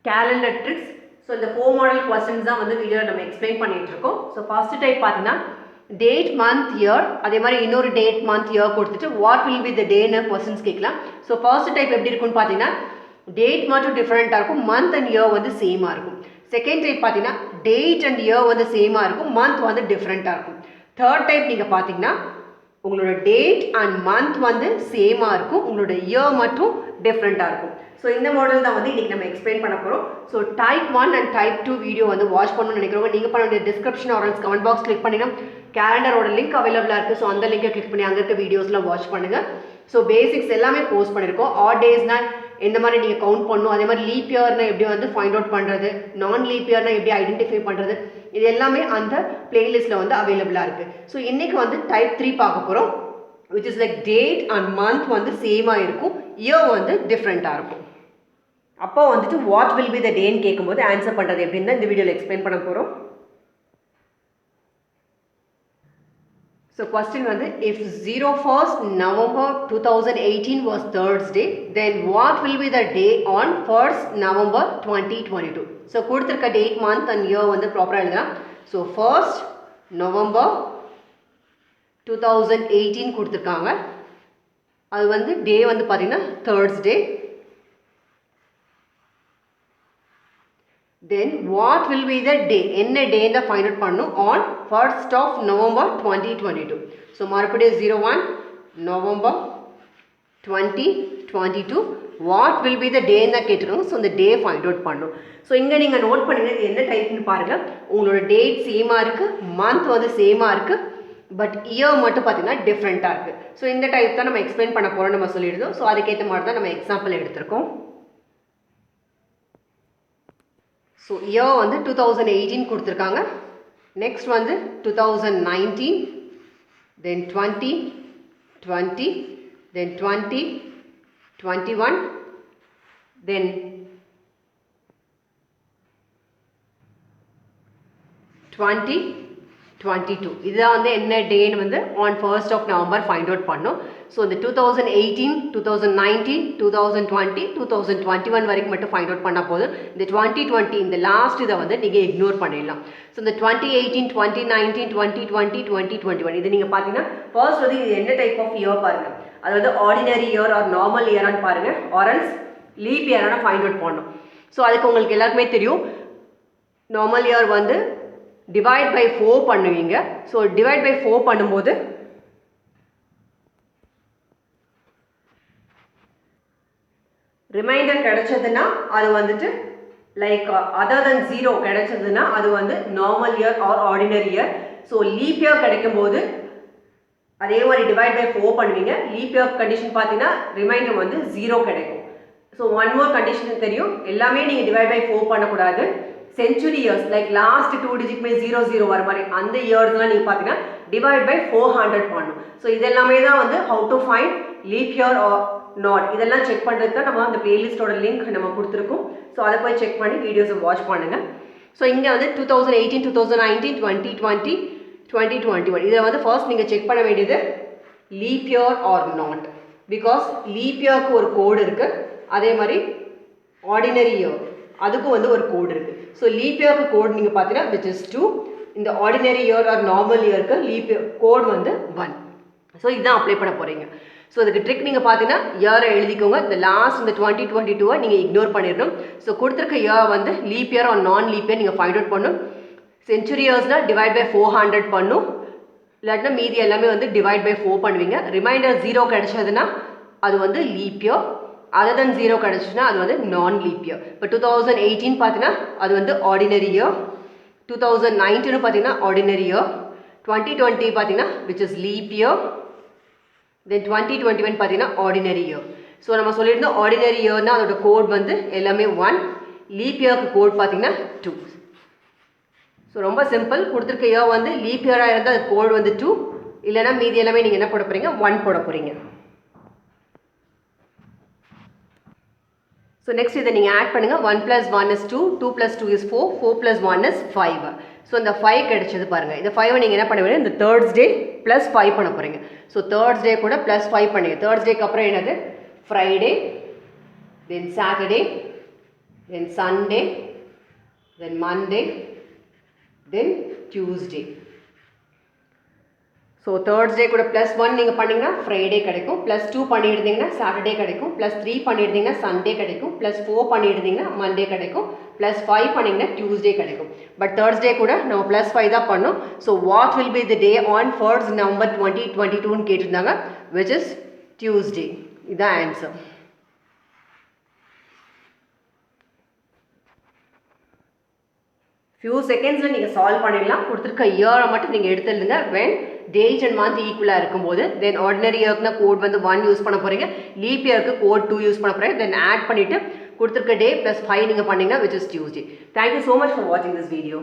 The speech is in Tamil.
calendar tricks. So இந்த 4 model questions தான் வந்து வீடியோல நம்ம எக்ஸ்பிளைன் பண்ணிட்டு இருக்கோம். So first type பாத்தீங்கன்னா date month year, அதே மாதிரி இன்னொரு date month year கொடுத்துட்டு what will be the day ன்னு questions கேட்கலாம். So first type எப்படி இருக்கும்னு பாத்தீங்கன்னா date மட்டும் டிஃபரெண்டா இருக்கும், month and year வந்து சேமா இருக்கும். செகண்ட் டைப் பாத்தீங்கன்னா date and year வந்து சேமா இருக்கும், month வந்து டிஃபரெண்டா இருக்கும். தேர்ட் டைப் நீங்க பாத்தீங்கன்னா உங்களோட டேட் அண்ட் மந்த் வந்து சேமா இருக்கும், உங்களோட இயர் மட்டும் டிஃப்ரெண்ட்டாக இருக்கும். ஸோ இந்த மாடல் தான் வந்து இன்றைக்கி நம்ம எக்ஸ்பிளைன் பண்ண போகிறோம். So type 1 and type 2 video வந்து வாட்ச் பண்ணணும்னு நினைக்கிறவங்க நீங்கள் பண்ண வேண்டிய description R comment box click பண்ணிங்கன்னா கேலண்டரோட லிங்க் அவைலபிளாக இருக்குது. ஸோ அந்த லிங்கை கிளிக் பண்ணி அங்கே இருக்க வீடியோஸ்லாம் வாட்ச் பண்ணுங்கள். ஸோ பேசிக்ஸ் எல்லாமே போஸ்ட் பண்ணியிருக்கோம். ஆட் டேஸ்னால் எந்த மாதிரி நீங்கள் கவுண்ட் பண்ணணும், அதே மாதிரி லீப் இயர்னா எப்படி வந்து ஃபைண்ட் அவுட் பண்ணுறது, நான் லீப் இயர்னா எப்படி ஐடென்டிஃபை பண்ணுறது, இது எல்லாமே அந்த பிளேலிஸ்ட்டில் வந்து அவைலபிளாக இருக்குது. ஸோ இன்றைக்கி வந்து டைப் 3 பார்க்க போகிறோம், which is like date and month வந்து சேமா இருக்கும், year வந்து டிஃப்ரெண்ட்டாக இருக்கும். அப்போ வந்துட்டு what will be the day ன்னு கேட்கும்போது ஆன்சர் பண்ணுறது எப்படின்னு தான் இந்த வீடியோவில் எக்ஸ்பிளைன் பண்ண போகிறோம். ஸோ கொஸ்டின் வந்து if 01st November 2018 was Thursday, then what will be the day on 1st November 2022? So கொடுத்துருக்க டேட் மந்த் அண்ட் இயர் வந்து ப்ராப்பராக எழுதலாம். ஸோ 1st November 2018 கொடுத்துருக்காங்க, அது வந்து டே வந்து பார்த்தீங்கன்னா Thursday. Then what will be the day, என்ன டேன்னு தான் ஃபைண்ட் அவுட் பண்ணணும், on 1st of November 2022. So மறுபடியும் 01 November 2022 what will be the டேன்னு தான் கேட்டுருக்காங்க. ஸோ இந்த டே ஃபைண்ட் அவுட் பண்ணணும். ஸோ இங்கே நீங்கள் நோட் பண்ணுங்கள், இது என்ன டைப்னு பாருங்கள். உங்களோட டேட் சேமாக இருக்குது, மந்த் வந்து சேமாக இருக்குது, பட் இயர் மட்டும் பார்த்தீங்கன்னா டிஃப்ரெண்ட்டாக இருக்குது. ஸோ இந்த டைப் தான் நம்ம எக்ஸ்பிளைன் பண்ண போகிறோம் நம்ம சொல்லியிருந்தோம். ஸோ அதுக்கேற்ற மாதிரி தான் நம்ம எக்ஸாம்பிள் எடுத்திருக்கோம். ஸோ இயர் வந்து 2018 கொடுத்துருக்காங்க, நெக்ஸ்ட் வந்து 2019, தென் 2020, தென் 2021, தென் 2022. இதுதான் வந்து என்ன டேன்னு வந்து on 1st of November find out பண்ணோம். ஸோ இந்த 2018, 2019, 2020, 2021 வரைக்கும் மட்டும் ஃபைண்ட் அவுட் பண்ணால் போதும். இந்த 2020 இந்த லாஸ்ட் இதை வந்து நீங்கள் இக்னோர் பண்ணிடலாம். ஸோ இந்த 2018, 2019, 2020, 2021 இது நீங்கள் பார்த்தீங்கன்னா ஃபர்ஸ்ட் வந்து இது என்ன டைப் ஆஃப் இயர் பாருங்கள், அது வந்து ஆர்டினரி இயர் ஆர் நார்மல் இயரான்னு பாருங்கள், ஆரல்ஸ் லீப் இயரான ஃபைண்ட் அவுட் பண்ணணும். ஸோ அதுக்கு உங்களுக்கு எல்லாருக்குமே தெரியும், நார்மல் இயர் வந்து டிவைட் பை 4 பண்ணுவீங்க. ஸோ டிவைட் பை 4 பண்ணும்போது ரிமைண்டர் கிடைச்சதுன்னா அது வந்துட்டு லைக் அதர் தென் 0 கிடைச்சதுன்னா அது வந்து normal year R ordinary year. So leap year கிடைக்கும் போது அதே மாதிரி டிவைட் பை 4 பண்ணுவீங்க. லீப் இயர் கண்டிஷன் பார்த்தீங்கன்னா ரிமைண்டர் வந்து 0 கிடைக்கும். ஸோ ஒன் மோர் கண்டிஷன் தெரியும், எல்லாமே நீங்கள் டிவைட் பை 4 பண்ணக்கூடாது. சென்ச்சுரி இயர்ஸ் லைக் லாஸ்ட் 2 டிஜிட்மே 00 வர மாதிரி அந்த இயர்ஸ்லாம் நீங்கள் பார்த்தீங்கன்னா டிவைட் பை 400 பண்ணணும். ஸோ இதெல்லாமே தான் வந்து how to find leaf year or not, இதெல்லாம் செக் பண்ணுறதுக்கு தான் நம்ம அந்த பிளேலிஸ்ட்டோட லிங்க் நம்ம கொடுத்துருக்கோம். ஸோ அதை போய் செக் பண்ணி வீடியோஸை வாட்ச் பண்ணுங்கள். ஸோ இங்கே வந்து 2018, 2019, 2020, 2021 இதில் வந்து ஃபர்ஸ்ட் நீங்கள் செக் பண்ண வேண்டியது leap year or not, because leap இயருக்கு ஒரு கோடு இருக்குது, அதே மாதிரி ஆர்டினரி இயர் அதுக்கும் வந்து ஒரு கோடு இருக்குது. ஸோ லீப் இயருக்கு கோட் நீங்கள் பார்த்தீங்கன்னா விச் இஸ் 2, இந்த ஆர்டினரி இயர் ஆர் நார்மல் இயருக்கு லீப் இயர் கோட் வந்து 1. ஸோ இதுதான் அப்ளை பண்ண போகிறீங்க. ஸோ அதுக்கு ட்ரிக் நீங்கள் பார்த்தீங்கன்னா இயரை எழுதிக்கோங்க, இந்த லாஸ்ட் இந்த 2022 நீங்கள் இக்னோர் பண்ணிடணும். ஸோ கொடுத்துருக்க இயர் வந்து லீப் இயர் ஆர் நான் லீப் இயர் நீங்கள் ஃபைண்ட் அவுட் பண்ணணும். சென்ச்சுரி இயர்ஸ்னால் டிவைட் பை 400 பண்ணும், இல்லாட்டினா மீதி எல்லாமே வந்து டிவைட் பை 4 பண்ணுவீங்க. ரிமைண்டர் 0 கிடைச்சதுன்னா அது வந்து லீப் இயர், அதர் தென் 0 கிடச்சுன்னா அது வந்து நான் லீப் இயர். இப்போ 2018 பார்த்தீங்கன்னா அது வந்து ஆர்டினரி இயர், 2019 பார்த்தீங்கன்னா ஆர்டினரி இயர், 2020 பார்த்தீங்கன்னா விச் இஸ் லீப் இயர், தென் 2021 பார்த்தீங்கன்னா ஆர்டினரி இயர். ஸோ நம்ம சொல்லியிருந்தோம் ஆர்டினரி இயர்னால் அதோட கோட் வந்து எல்லாமே 1, லீப் இயருக்கு கோட் பார்த்தீங்கன்னா 2. ஸோ ரொம்ப சிம்பிள், கொடுத்துருக்க இயர் வந்து லீப் இயராக இருந்தால் அது கோட் வந்து 2, இல்லைனா மீதி எல்லாமே நீங்கள் என்ன போட போகிறீங்க 1 போட போகிறீங்க. ஸோ நெக்ஸ்ட் இதை நீங்கள் ஆட் பண்ணுங்கள். 1 + 1 is 2, 2 + 2 is 4, 4 + 1 is 5. ஸோ இந்த 5 கிடைச்சது பாருங்கள். இந்த 5 நீங்கள் என்ன பண்ணுவீங்க, இந்த தேர்ஸ்டே ப்ளஸ் 5 பண்ண போகிறீங்க. ஸோ தேர்ஸ்டே கூட ப்ளஸ் 5 பண்ணுங்க. தேர்ஸ்டேக்கு அப்புறம் என்னது ஃப்ரைடே, தென் Saturday, then Sunday, then Monday, then Tuesday. So Thursday கூட +1 நீங்கள் பண்ணிங்கன்னா ஃப்ரைடே கிடைக்கும், +2 பண்ணியிருந்தீங்கன்னா சாட்டர்டே கிடைக்கும், +3 பண்ணியிருந்தீங்கன்னா சண்டே கிடைக்கும், +4 பண்ணியிருந்தீங்கன்னா மண்டே கிடைக்கும், +5 பண்ணிங்கன்னா டியூஸ்டே கிடைக்கும். பட் தேர்ஸ்டே கூட நம்ம +5 தான் பண்ணோம். So what will be the day on 1st November 2022ன்னு கேட்டிருந்தாங்க, விச் இஸ் டியூஸ்டே. இதுதான் ஆன்சர். ஃபியூ செகண்ட்ஸில் நீங்கள் சால்வ் பண்ணிடலாம். கொடுத்துருக்க இயரை மட்டும் நீங்கள் எடுத்துடுங்க. வென் டேட் அண்ட் மந்த் ஈக்குவலாக இருக்கும்போது தென் ஆர்டினரி இயர்க்குனா கோட் வந்து 1 யூஸ் பண்ண போகிறீங்க, லீப் இயருக்கு கோட் 2 யூஸ் பண்ண போகிறீங்க. தென் ஆட் பண்ணிவிட்டு கொடுத்துருக்க டே +5 நீங்கள் பண்ணிங்கன்னா which is Tuesday. Thank you so much for வாட்சிங் திஸ் வீடியோ.